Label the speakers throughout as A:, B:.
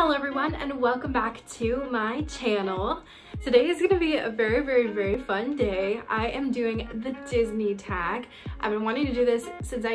A: Hello everyone and welcome back to my channel. Today is going to be a very fun day. I am doing the Disney tag. I've been wanting to do this since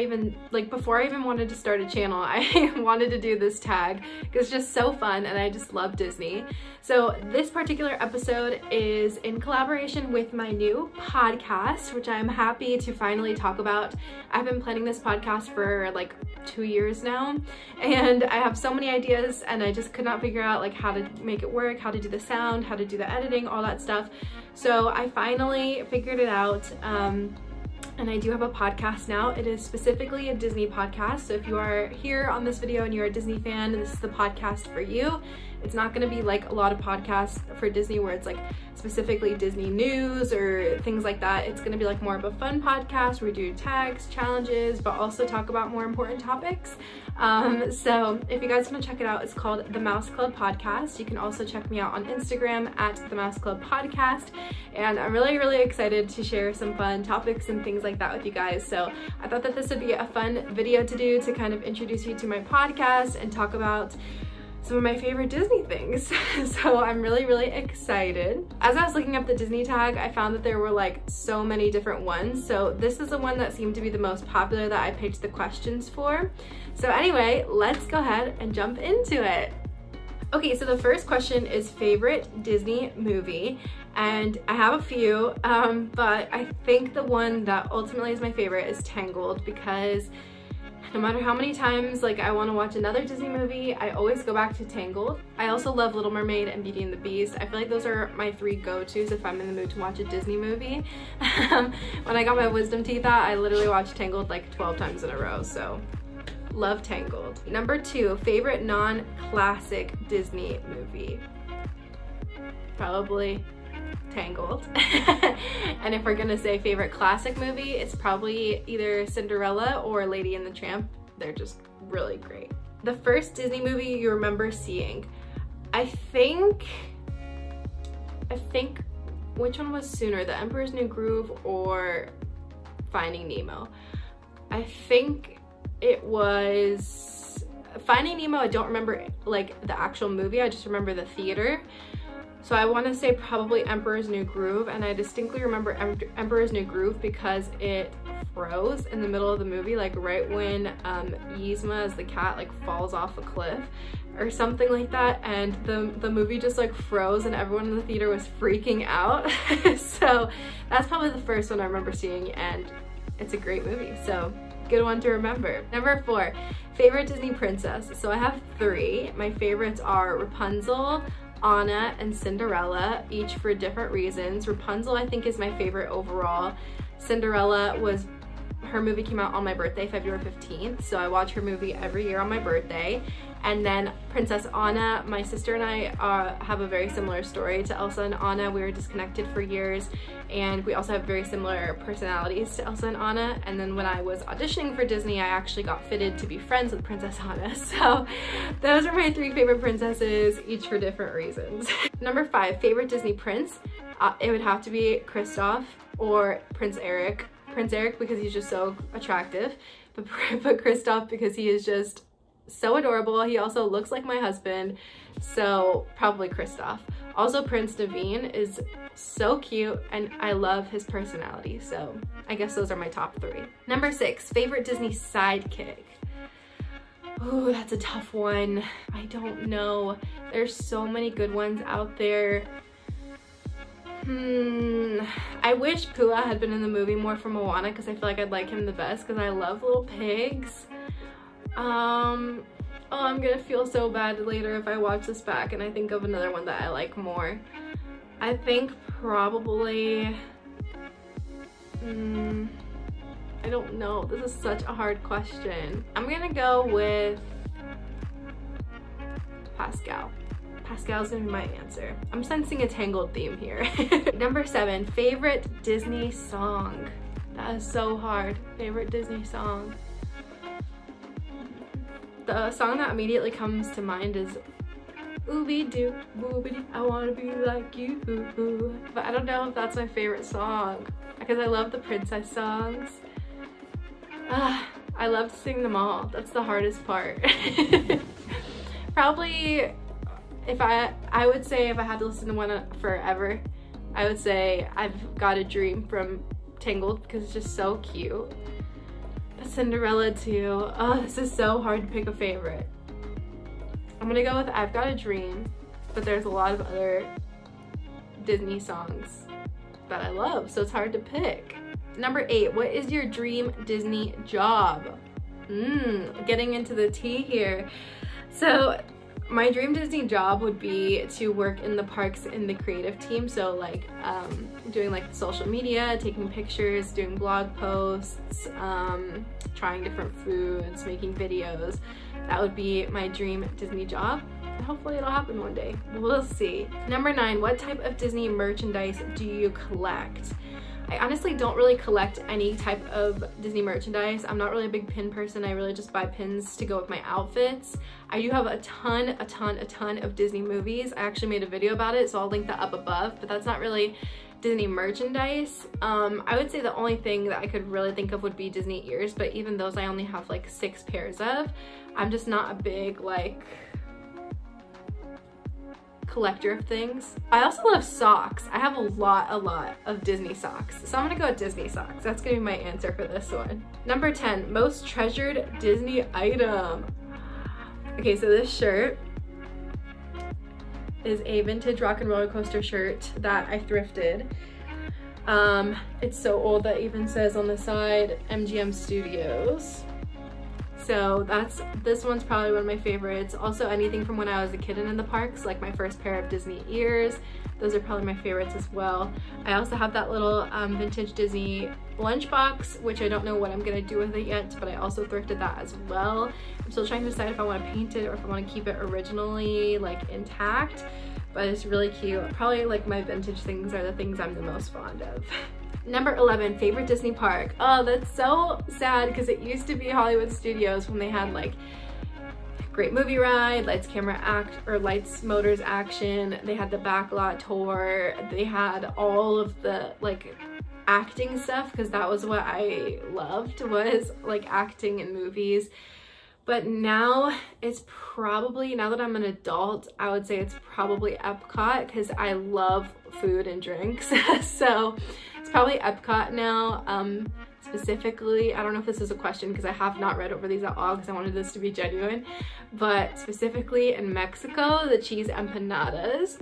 A: before I even wanted to start a channel. I wanted to do this tag because it's just so fun and I just love Disney. So this particular episode is in collaboration with my new podcast, which I'm happy to finally talk about. I've been planning this podcast for like 2 years now and I have so many ideas and I just could not figure out like how to make it work, how to do the sound, how to do the editing, all that stuff. So I finally figured it out and I do have a podcast now. It is specifically a Disney podcast. So if you are here on this video and you're a Disney fan, this is the podcast for you. It's not going to be like a lot of podcasts for Disney where it's like specifically Disney news or things like that. It's going to be like more of a fun podcast where we do tags, challenges, but also talk about more important topics. So if you guys want to check it out, it's called The Mouse Club Podcast. You can also check me out on Instagram at The Mouse Club Podcast. And I'm really excited to share some fun topics and things like that with you guys. So I thought that this would be a fun video to do to kind of introduce you to my podcast and talk about some of my favorite Disney things. So I'm really excited. As I was looking up the Disney tag, I found that there were like so many different ones. So this is the one that seemed to be the most popular that I picked the questions for. So anyway, let's go ahead and jump into it. Okay, so the first question is favorite Disney movie. And I have a few, but I think the one that ultimately is my favorite is Tangled, because no matter how many times like I want to watch another Disney movie, I always go back to Tangled. I also love Little Mermaid and Beauty and the Beast. I feel like those are my three go-tos if I'm in the mood to watch a Disney movie. When I got my wisdom teeth out, I literally watched Tangled like 12 times in a row, so love Tangled. Number 2, favorite non-classic Disney movie. Probably Tangled. And if we're gonna say favorite classic movie, it's probably either Cinderella or Lady and the Tramp. They're just really great. The first Disney movie you remember seeing. I think which one was sooner, The Emperor's New Groove or Finding Nemo? I think it was Finding Nemo. I don't remember like the actual movie, I just remember the theater. So I want to say probably Emperor's New Groove, and I distinctly remember Emperor's New Groove because it froze in the middle of the movie, like right when Yzma as the cat like falls off a cliff or something like that, and the movie just like froze and everyone in the theater was freaking out. So that's probably the first one I remember seeing, and it's a great movie, so good one to remember. Number 4, favorite Disney princess. So I have 3. My favorites are Rapunzel, Anna, and Cinderella, each for different reasons. Rapunzel I think is my favorite overall. Cinderella was, her movie came out on my birthday, February 15th, so I watch her movie every year on my birthday. And then Princess Anna, my sister and I have a very similar story to Elsa and Anna. We were disconnected for years and we also have very similar personalities to Elsa and Anna. And then when I was auditioning for Disney, I actually got fitted to be friends with Princess Anna. So those are my 3 favorite princesses, each for different reasons. Number 5, favorite Disney prince. It would have to be Kristoff or Prince Eric. Prince Eric because he's just so attractive, but Kristoff because he is just so adorable. He also looks like my husband, so probably Kristoff. Also Prince Naveen is so cute and I love his personality, so I guess those are my top 3. Number 6, favorite Disney sidekick. Ooh, that's a tough one. I don't know. There's so many good ones out there. I wish Pua had been in the movie more for Moana because I feel like I'd like him the best because I love little pigs. Oh, I'm gonna feel so bad later if I watch this back and I think of another one that I like more. I think probably, I don't know. This is such a hard question. I'm gonna go with Pascal. Pascal's gonna be my answer. I'm sensing a Tangled theme here. Number 7, favorite Disney song. That is so hard. Favorite Disney song. The song that immediately comes to mind is Ooby-doo, boobity, I wanna be like you. But I don't know if that's my favorite song because I love the princess songs. I love to sing them all. That's the hardest part. Probably if I would say if I had to listen to one forever, I would say I've Got a Dream from Tangled, because it's just so cute. But Cinderella too. Oh, this is so hard to pick a favorite. I'm gonna go with I've Got a Dream, but there's a lot of other Disney songs that I love, so it's hard to pick. Number 8, what is your dream Disney job? Getting into the tea here. So my dream Disney job would be to work in the parks in the creative team. So like doing like social media, taking pictures, doing blog posts, trying different foods, making videos. That would be my dream Disney job. Hopefully it'll happen one day. We'll see. Number 9, what type of Disney merchandise do you collect? I honestly don't really collect any type of Disney merchandise. I'm not really a big pin person. I really just buy pins to go with my outfits. I do have a ton of Disney movies. I actually made a video about it, so I'll link that up above, but that's not really Disney merchandise. I would say the only thing that I could really think of would be Disney ears, but even those I only have like 6 pairs of. I'm just not a big like collector of things. I also love socks. I have a lot of Disney socks. So I'm gonna go with Disney socks. That's gonna be my answer for this one. Number 10, most treasured Disney item. Okay, so this shirt is a vintage Rock and Roller Coaster shirt that I thrifted. It's so old that even says on the side MGM Studios. So this one's probably one of my favorites. Also anything from when I was a kid and in the parks, like my first pair of Disney ears. Those are probably my favorites as well. I also have that little vintage Disney lunchbox, which I don't know what I'm gonna do with it yet, but I also thrifted that as well. I'm still trying to decide if I want to paint it or if I want to keep it originally like intact, but it's really cute. Probably like my vintage things are the things I'm the most fond of. Number 11, favorite Disney park. Oh, that's so sad because it used to be Hollywood Studios when they had like Great Movie Ride, Lights Camera Act, or Lights Motors Action. They had the Backlot Tour. They had all of the like acting stuff, because that was what I loved, was like acting in movies. But now it's probably, now that I'm an adult, I would say it's probably Epcot, because I love food and drinks. So it's probably Epcot now. Specifically, I don't know if this is a question because I have not read over these at all because I wanted this to be genuine, but specifically in Mexico, the cheese empanadas,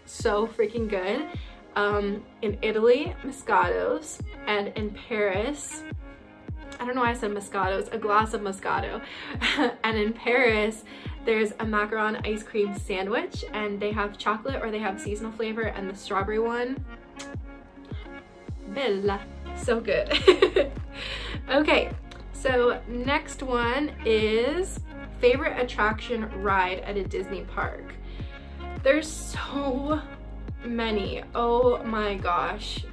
A: so freaking good. In Italy, Moscato's, and in Paris, I don't know why I said Moscato's, a glass of Moscato. And in Paris, there's a macaron ice cream sandwich, and they have chocolate or they have seasonal flavor, and the strawberry one, bella, so good. Okay, so next one is favorite attraction ride at a Disney park. There's so many, oh my gosh.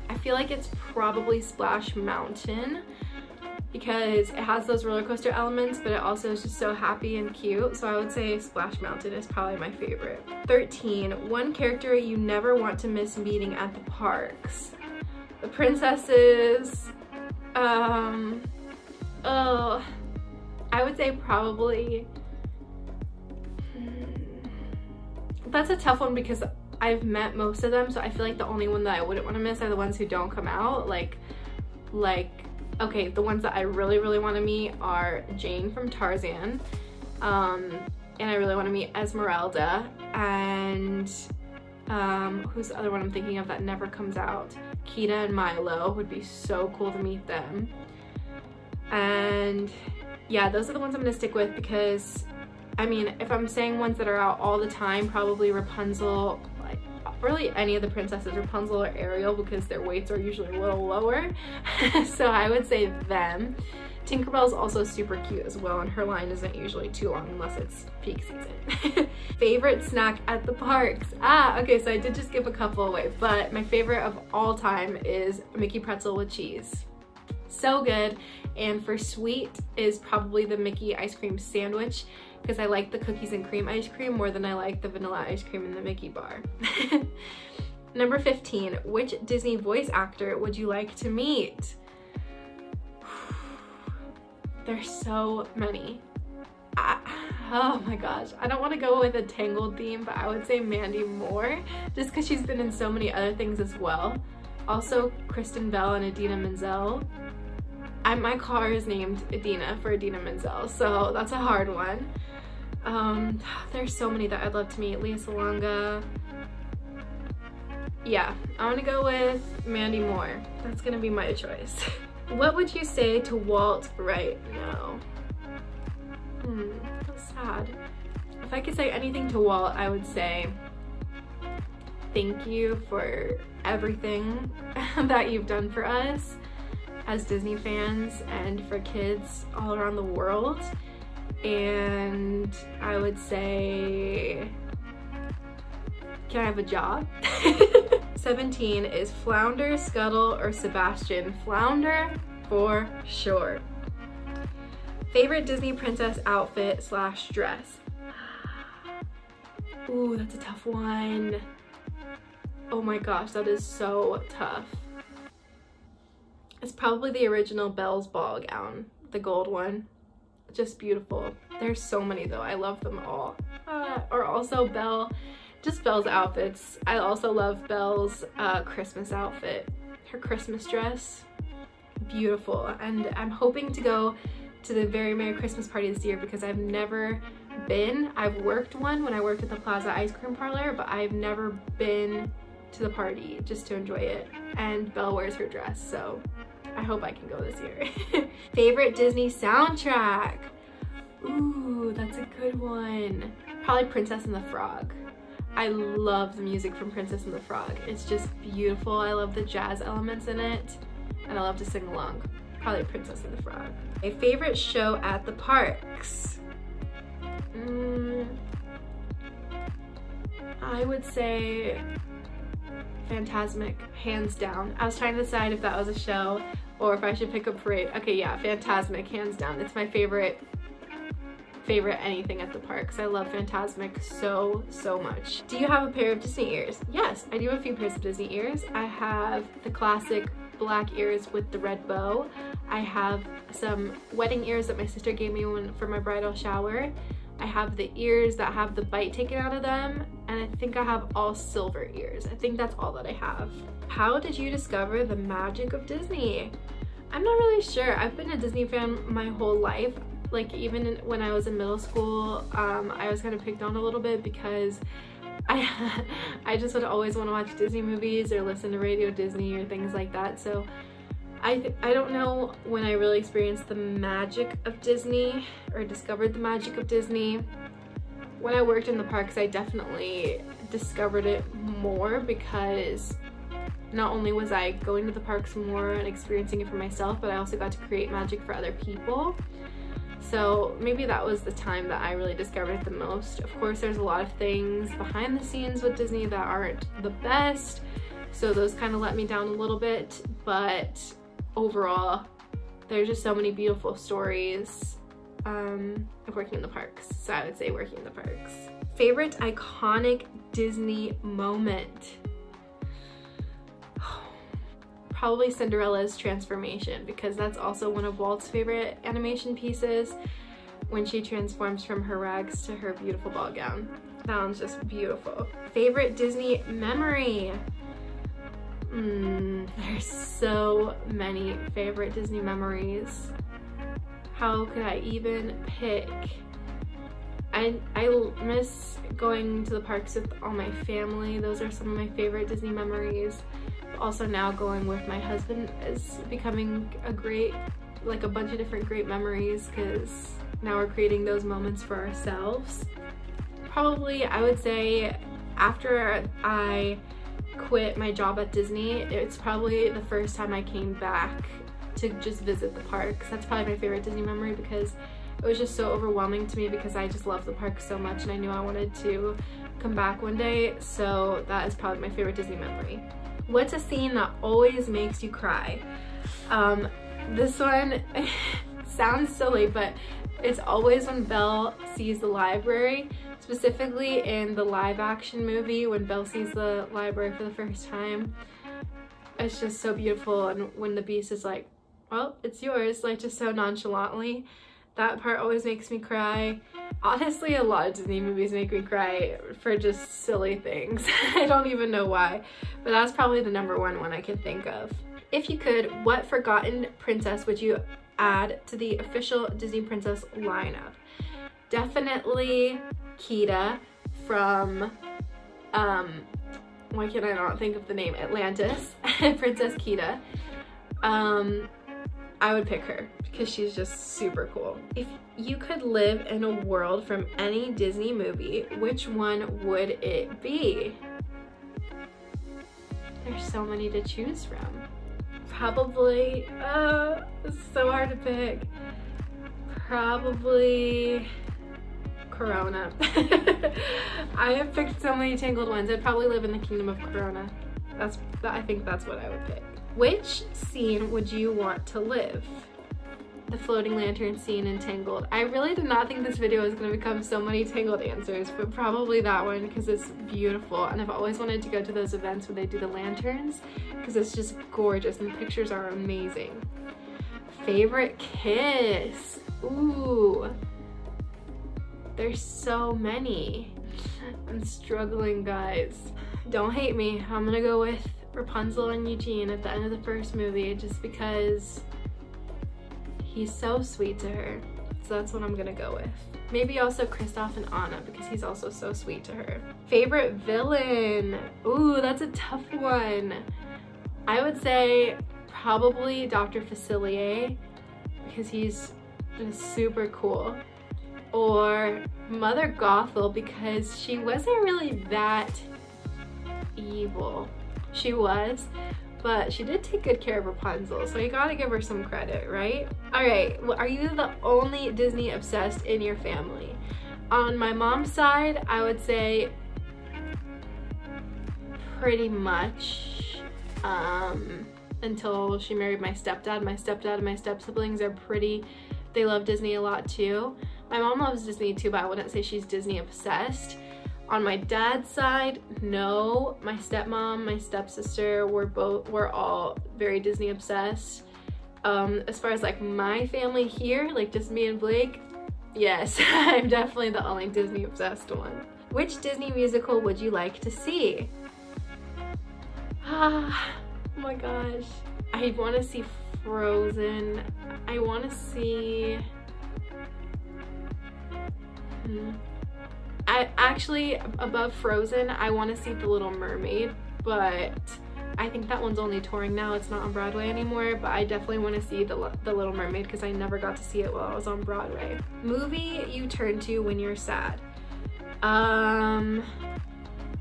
A: I feel like it's probably Splash Mountain, because it has those roller coaster elements, but it also is just so happy and cute. So I would say Splash Mountain is probably my favorite. 13, one character you never want to miss meeting at the parks. The princesses, oh, I would say probably, that's a tough one because I've met most of them, so I feel like the only one that I wouldn't want to miss are the ones who don't come out. Like, okay, the ones that I really want to meet are Jane from Tarzan, and I really want to meet Esmeralda, and who's the other one I'm thinking of that never comes out? Kita and Milo, would be so cool to meet them. And yeah, those are the ones I'm gonna stick with, because I mean, if I'm saying ones that are out all the time, probably Rapunzel, like really any of the princesses, Rapunzel or Ariel, because their weights are usually a little lower. So I would say them. Tinkerbell's also super cute as well, and her line isn't usually too long unless it's peak season. Favorite snack at the parks? Okay, so I did just give a couple away, but my favorite of all time is Mickey pretzel with cheese. So good. And for sweet is probably the Mickey ice cream sandwich, because I like the cookies and cream ice cream more than I like the vanilla ice cream in the Mickey bar. Number 15, which Disney voice actor would you like to meet? There's so many. Oh my gosh, I don't want to go with a Tangled theme, but I would say Mandy Moore, just because she's been in so many other things as well. Also Kristen Bell and Idina Menzel. My car is named Idina for Idina Menzel, so that's a hard one. There's so many that I'd love to meet. Lea Salonga. Yeah, I want to go with Mandy Moore. That's gonna be my choice. What would you say to Walt right now? That's sad. If I could say anything to Walt, I would say thank you for everything that you've done for us as Disney fans and for kids all around the world. And I would say, can I have a job? 17 is Flounder, Scuttle, or Sebastian. Flounder for sure. Favorite Disney princess outfit / dress? Ooh, that's a tough one. Oh my gosh, that is so tough. It's probably the original Belle's ball gown, the gold one. Just beautiful. There's so many though, I love them all. Or also Belle, just Belle's outfits. I also love Belle's Christmas outfit. Her Christmas dress, beautiful. And I'm hoping to go to the Very Merry Christmas party this year because I've never been. I've worked one when I worked at the Plaza Ice Cream Parlor, but I've never been to the party just to enjoy it. And Belle wears her dress, so I hope I can go this year. Favorite Disney soundtrack? Ooh, that's a good one. Probably Princess and the Frog. I love the music from Princess and the Frog. It's just beautiful. I love the jazz elements in it, and I love to sing along. Probably Princess and the Frog. My favorite show at the parks? I would say Fantasmic, hands down. I was trying to decide if that was a show or if I should pick a parade. Okay, yeah, Fantasmic, hands down. It's my favorite anything at the parks. I love Fantasmic so much. Do you have a pair of Disney ears? Yes, I do have a few pairs of Disney ears. I have the classic black ears with the red bow. I have some wedding ears that my sister gave me for my bridal shower. I have the ears that have the bite taken out of them, and I think I have all silver ears. I think that's all that I have. How did you discover the magic of Disney? I'm not really sure. I've been a Disney fan my whole life. Like even when I was in middle school, I was kind of picked on a little bit because I just would always want to watch Disney movies or listen to Radio Disney or things like that. So I don't know when I really experienced the magic of Disney or discovered the magic of Disney. When I worked in the parks, I definitely discovered it more because not only was I going to the parks more and experiencing it for myself, but I also got to create magic for other people. So maybe that was the time that I really discovered it the most. Of course, there's a lot of things behind the scenes with Disney that aren't the best, so those kind of let me down a little bit, but overall, there's just so many beautiful stories of working in the parks. So I would say working in the parks. Favorite iconic Disney moment? Probably Cinderella's transformation, because that's also one of Walt's favorite animation pieces, when she transforms from her rags to her beautiful ball gown. That one's just beautiful. Favorite Disney memory? There's so many favorite Disney memories. How could I even pick? I miss going to the parks with all my family. Those are some of my favorite Disney memories. Also now going with my husband is becoming a bunch of different great memories, because now we're creating those moments for ourselves. Probably, I would say, after I quit my job at Disney, it's probably the first time I came back to just visit the parks. That's probably my favorite Disney memory, because it was just so overwhelming to me, because I just love the parks so much and I knew I wanted to come back one day. So that is probably my favorite Disney memory. What's a scene that always makes you cry? This one sounds silly, but it's always when Belle sees the library, specifically in the live action movie when Belle sees the library for the first time. It's just so beautiful, and when the Beast is like, well, it's yours, like just so nonchalantly. That part always makes me cry. Honestly, a lot of Disney movies make me cry for just silly things. I don't even know why, but that's probably the #1 one I can think of. If you could, what forgotten princess would you add to the official Disney princess lineup? Definitely Kida from, why can I not think of the name? Atlantis, Princess Kida. I would pick her because she's just super cool. If you could live in a world from any Disney movie, which one would it be? There's so many to choose from. Probably, it's so hard to pick. Probably Corona. I have picked so many Tangled ones. I'd probably live in the kingdom of Corona. I think that's what I would pick. Which scene would you want to live? The floating lantern scene in Tangled. I really did not think this video was going to become so many Tangled answers, but probably that one because it's beautiful, and I've always wanted to go to those events where they do the lanterns because it's just gorgeous and the pictures are amazing. Favorite kiss? Ooh, there's so many. I'm struggling, guys. Don't hate me. I'm gonna go with Rapunzel and Eugene at the end of the first movie just because he's so sweet to her. So that's what I'm gonna go with. Maybe also Kristoff and Anna because he's also so sweet to her. Favorite villain? Ooh, that's a tough one. I would say probably Dr. Facilier because he's just super cool. Or Mother Gothel because she wasn't really that evil. She was, but she did take good care of Rapunzel, so you gotta give her some credit, right? Alright, well, are you the only Disney obsessed in your family? On my mom's side, I would say pretty much until she married my stepdad. My stepdad and my step-siblings are they love Disney a lot too. My mom loves Disney too, but I wouldn't say she's Disney obsessed. On my dad's side, no. My stepmom, my stepsister, we're all very Disney obsessed. As far as like my family here, like just me and Blake, yes, I'm definitely the only Disney obsessed one. Which Disney musical would you like to see? Oh my gosh. I want to see Frozen. I want to see... Actually, above Frozen, I want to see The Little Mermaid, but I think that one's only touring now. It's not on Broadway anymore, but I definitely want to see The Little Mermaid because I never got to see it while I was on Broadway. Movie you turn to when you're sad.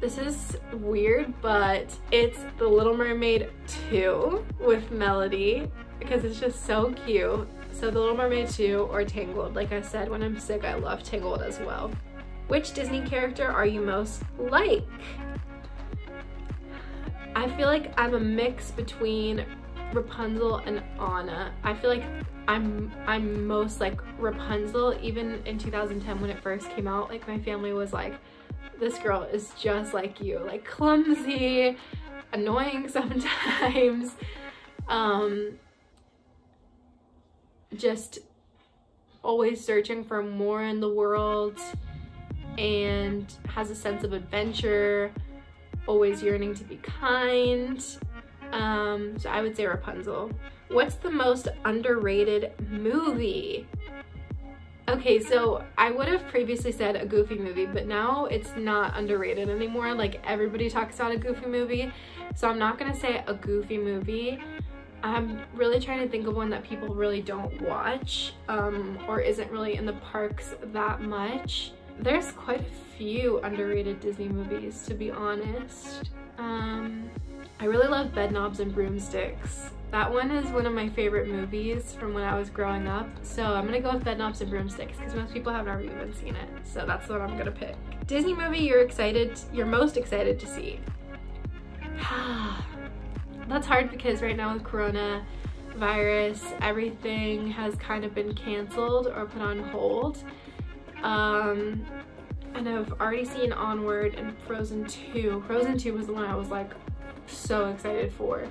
A: This is weird, but it's The Little Mermaid 2 with Melody because it's just so cute. So The Little Mermaid 2 or Tangled. Like I said, when I'm sick, I love Tangled as well. Which Disney character are you most like? I feel like I'm a mix between Rapunzel and Anna. I feel like I'm most like Rapunzel. Even in 2010 when it first came out, like my family was like, this girl is just like you, like clumsy, annoying sometimes, just always searching for more in the world, and has a sense of adventure, always yearning to be kind. So I would say Rapunzel. What's the most underrated movie? Okay, so I would have previously said a Goofy movie, but now it's not underrated anymore. Like everybody talks about a Goofy movie, so I'm not gonna say a Goofy movie. I'm really trying to think of one that people really don't watch or isn't really in the parks that much. There's quite a few underrated Disney movies, to be honest. I really love Bedknobs and Broomsticks. That one is one of my favorite movies from when I was growing up. So I'm gonna go with Bedknobs and Broomsticks because most people have never even seen it. So that's what I'm gonna pick. Disney movie you're most excited to see. That's hard because right now with coronavirus, everything has kind of been canceled or put on hold. And I've already seen Onward and Frozen 2. Frozen 2 was the one I was like so excited for.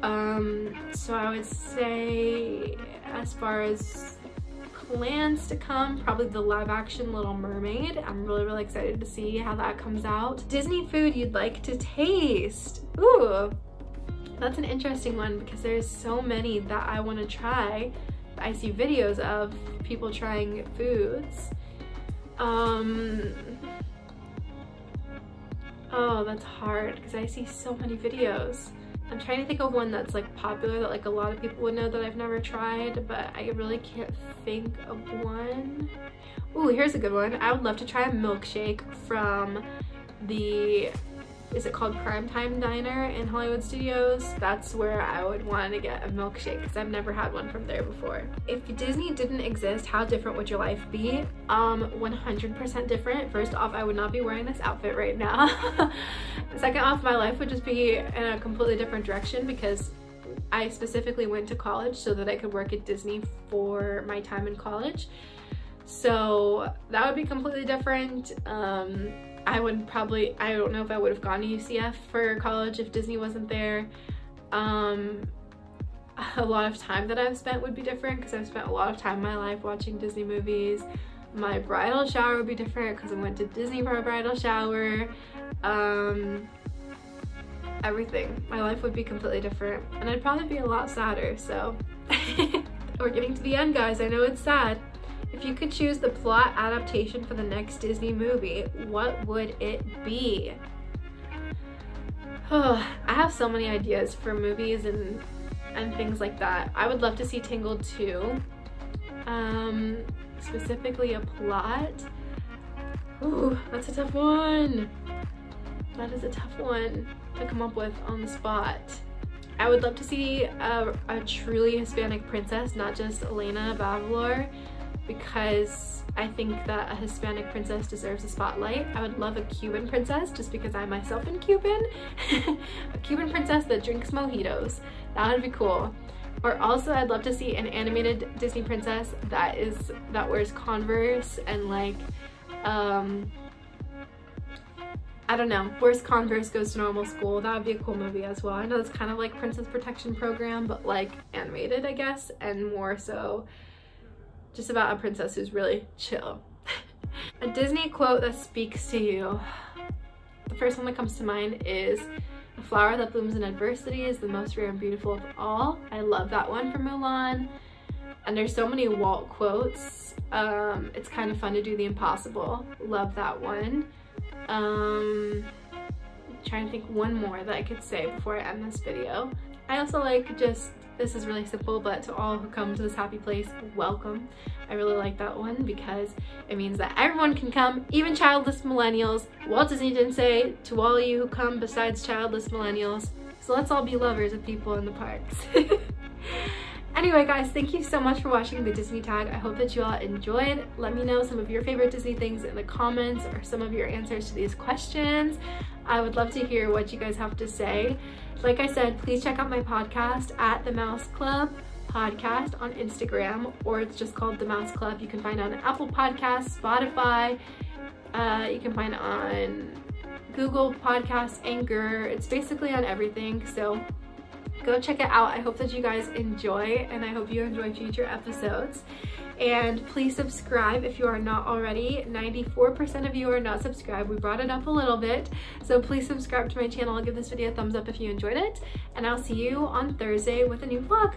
A: So I would say, as far as plans to come, probably the live action Little Mermaid. I'm really excited to see how that comes out. Disney food you'd like to taste. Ooh, that's an interesting one because there's so many that I want to try. I see videos of people trying foods. Oh, that's hard because I see so many videos. I'm trying to think of one that's like popular that like a lot of people would know that I've never tried, but I really can't think of one. Ooh, here's a good one. I would love to try a milkshake from the, is it called Primetime Diner in Hollywood Studios? That's where I would want to get a milkshake because I've never had one from there before. If Disney didn't exist, how different would your life be? 100% different. First off, I would not be wearing this outfit right now. Second off, my life would just be in a completely different direction because I specifically went to college so that I could work at Disney for my time in college. So that would be completely different. I would probably, I don't know if I would have gone to UCF for college if Disney wasn't there. A lot of time that I've spent would be different because I've spent a lot of time in my life watching Disney movies. My bridal shower would be different because I went to Disney for a bridal shower. Everything. My life would be completely different and I'd probably be a lot sadder, so. We're getting to the end, guys. I know it's sad. If you could choose the plot adaptation for the next Disney movie, what would it be? Oh, I have so many ideas for movies and things like that. I would love to see Tangled 2. Specifically a plot. Ooh, that's a tough one. That is a tough one to come up with on the spot. I would love to see a truly Hispanic princess, not just Elena Bavalor, because I think that a Hispanic princess deserves a spotlight. I would love a Cuban princess just because I myself am Cuban. A Cuban princess that drinks mojitos. That would be cool. Or also I'd love to see an animated Disney princess that wears Converse and like I don't know, wears Converse, goes to normal school. That would be a cool movie as well. I know it's kind of like Princess Protection Program, but like animated, I guess, and more so just about a princess who's really chill. A Disney quote that speaks to you. The first one that comes to mind is, "A flower that blooms in adversity is the most rare and beautiful of all." I love that one from Mulan. And there's so many Walt quotes. It's kind of fun to do the impossible. Love that one. Trying to think one more that I could say before I end this video. I also like just, this is really simple, but to all who come to this happy place, welcome. I really like that one because it means that everyone can come, even childless millennials. Walt Disney didn't say to all of you who come besides childless millennials. So let's all be lovers of people in the parks. Anyway, guys, thank you so much for watching the Disney Tag. I hope that you all enjoyed. Let me know some of your favorite Disney things in the comments or some of your answers to these questions. I would love to hear what you guys have to say. Like I said, please check out my podcast at The Mouse Club Podcast on Instagram, or it's just called The Mouse Club. You can find it on Apple Podcasts, Spotify. You can find it on Google Podcasts, Anchor. It's basically on everything, so go check it out. I hope that you guys enjoy, and I hope you enjoy future episodes. And please subscribe if you are not already. 94% of you are not subscribed. We brought it up a little bit, so please subscribe to my channel. Give this video a thumbs up if you enjoyed it, and I'll see you on Thursday with a new vlog.